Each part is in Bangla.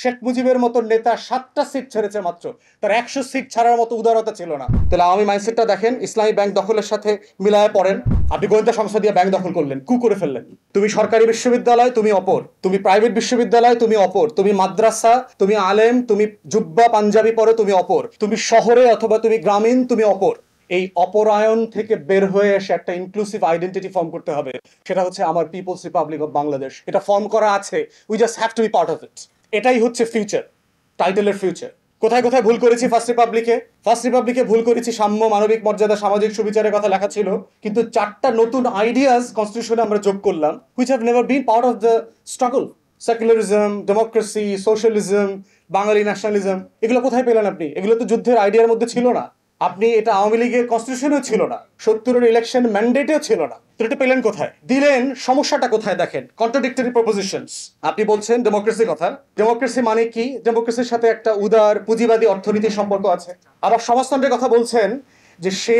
শেখ মুজিবের মতো নেতা 7টা সিট ছেড়েছে মাত্র, তার 100 সিট ছাড়ার মতো উদারতা ছিল না। তাহলে আওয়ামী মাইন্ডসেটটা দেখেন, ইসলামী ব্যাংক দখলের সাথে মিলায় পড়েন। আপনি গোয়েন্দা সংস্থা দিয়ে ব্যাংক দখল করলেন, কু করে ফেললেন। তুমি সরকারি বিশ্ববিদ্যালয়, তুমি অপর। তুমি প্রাইভেট বিশ্ববিদ্যালয়, তুমি অপর। তুমি মাদ্রাসা, তুমি আলেম, তুমি জুব্বা পাঞ্জাবি পরে, তুমি অপর। তুমি শহরে অথবা তুমি গ্রামীণ, তুমি অপর। এই অপরায়ণ থেকে বের হয়ে এসে একটা ইনক্লুসিভ আইডেন্টিটি ফর্ম করতে হবে, সেটা হচ্ছে আমার পিপলস রিপাবলিক অফ বাংলাদেশ। এটা ফর্ম করা আছে, we just have to be part of it. এটাই হচ্ছে ফিউচার, টাইটেলের ফিউচার। কোথায় কোথায় ভুল করেছি ফার্স্ট রিপাবলিকে ভুল করেছি, সাম্য, মানবিক মর্যাদা, সামাজিক সুবিচারের কথা লেখা ছিল, কিন্তু 4টা নতুন আইডিয়াস কনস্টিটিউশনে আমরা যোগ করলাম, which have never been part of the struggle. Secularism, democracy, socialism, Bangali nationalism, এগুলো কোথায় পেলেন আপনি? এগুলো তো যুদ্ধের আইডিয়ার মধ্যে ছিল না। আপনি এটা আওয়ামী লীগের কনস্টিটিউশনেও ছিল না, 70-এর ইলেকশন ম্যান্ডেটেও ছিল না। তো এটা পেলেন কোথায়? দিলেন। সমস্যাটা কোথায় দেখেন, কন্ট্রাডিক্টরি প্রপোজিশনস। আপনি বলছেন ডেমোক্রেসির কথা, ডেমোক্রেসি মানে কি? ডেমোক্রেসির সাথে একটা উদার পুঁজিবাদী অর্থনীতির সম্পর্ক আছে। আবার সমাজতন্ত্রের কথা বলছেন, যে সে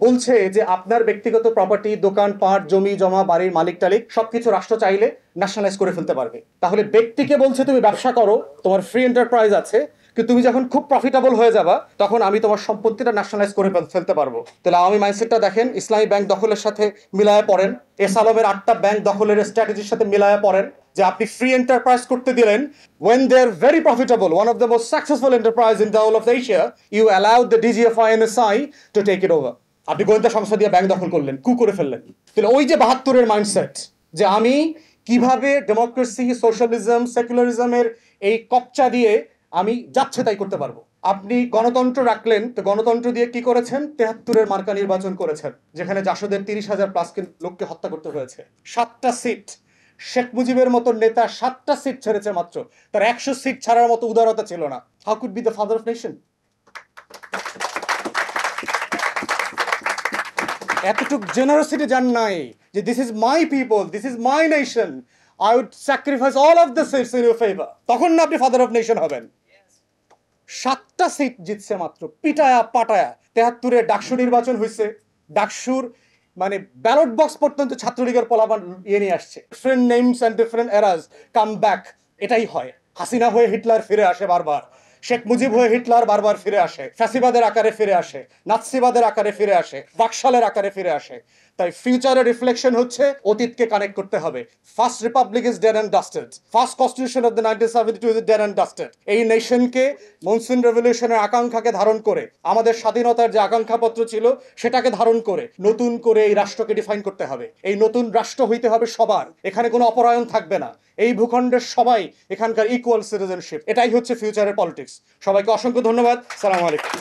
বলছে যে আপনার ব্যক্তিগত প্রপার্টি, দোকান পাট, জমি জমা, বাড়ির মালিক টালিক সবকিছু রাষ্ট্র চাইলে ন্যাশনালাইজ করে ফেলতে পারবে। তাহলে ব্যক্তিকে বলছে তুমি ব্যবসা করো, তোমার ফ্রি এন্টারপ্রাইজ আছে, কিন্তু তুমি যখন খুব প্রফিটেবল হয়ে যাবা তখন আমি তোমার সম্পত্তিটা ন্যাশনালাইজ করে ফেলতে পারবো। তাহলে আওয়ামী মাইন্ডসেটটা দেখেন, ইসলামী ব্যাংক দখলের সাথে মিলায় পড়েন, এস আলমের 8টা ব্যাংক দখলের স্ট্র্যাটেজির সাথে মিলায় পড়েন, যে আপনি ফ্রি এন্টারপ্রাইজ করতে দিলেন when they're very profitable, one of the most successful enterprise in the whole of Asia, you allowed the DGFI and NSI to take it over. আপনি গোয়েন্দা সংস্থা দিয়ে ব্যাংক দখল করলেন, কু করে ফেললেন। তাহলে ওই যে 72-এর মাইন্ডসেট, যে আমি কিভাবে ডেমোক্রেসি, সোশ্যালিজম, সেকুলারিজমের এই কপচা দিয়ে আমি যাচ্ছে তাই করতে পারবো। আপনি গণতন্ত্র রাখলেন, তো গণতন্ত্র দিয়ে কি করেছেন? 73-এর মার্কা নির্বাচন করেছেন, যেখানে জাসদের 30,000 প্লাস লোককে হত্যা করতে হয়েছে। 7টা সিট। শেখ মুজিবের মতো নেতা 7টা সিট ছেড়েছে মাত্র, তার 100 সিট ছাড়ার মতো উদারতা ছিল না। How could be the father of nation? এতটুক জেনারসিটি জান নাই, যে this is my people, this is my nation, I would sacrifice all of the seats in your favour. তখন না আপনি ফাদার অফ নেশন হবেন। 7টা সিট জিতছে মাত্র, পিটায়া পাটায়া। 73-এ ডাকসু নির্বাচন হয়েছে, ডাকসুর মানে ব্যালট বক্স পর্যন্ত ছাত্রলীগের পলাবান ইয়ে নিয়ে আসছে। Different names and different eras come back. এটাই হয়। হাসিনা হয়ে হিটলার ফিরে আসে বারবার, শেখ মুজিব হয়ে হিটলার বারবার ফিরে আসে, ফ্যাসিবাদের আকারে ফিরে আসে, নাৎসিবাদের আকারে ফিরে আসে, বাকশালের আকারে ফিরে আসে। তাই ফিউচারের রিফ্লেকশন হচ্ছে অতীতকে কানেক্ট করতে হবে। First Republic is dead and dusted, first constitution of the 1972 is dead and dusted. এই নেশনকে মনসুন রেভলিউশনের আকাঙ্ক্ষাকে ধারণ করে, আমাদের স্বাধীনতার যে আকাঙ্ক্ষাপত্র ছিল সেটাকে ধারণ করে নতুন করে এই রাষ্ট্রকে ডিফাইন করতে হবে। এই নতুন রাষ্ট্র হইতে হবে সবার, এখানে কোনো অপরায়ণ থাকবে না, এই ভূখণ্ডের সবাই এখানকার ইকুয়াল সিটিজেনশিপ। এটাই হচ্ছে ফিউচারের পলিটিক্স। সবাইকে অসংখ্য ধন্যবাদ। সালাম আলাইকুম।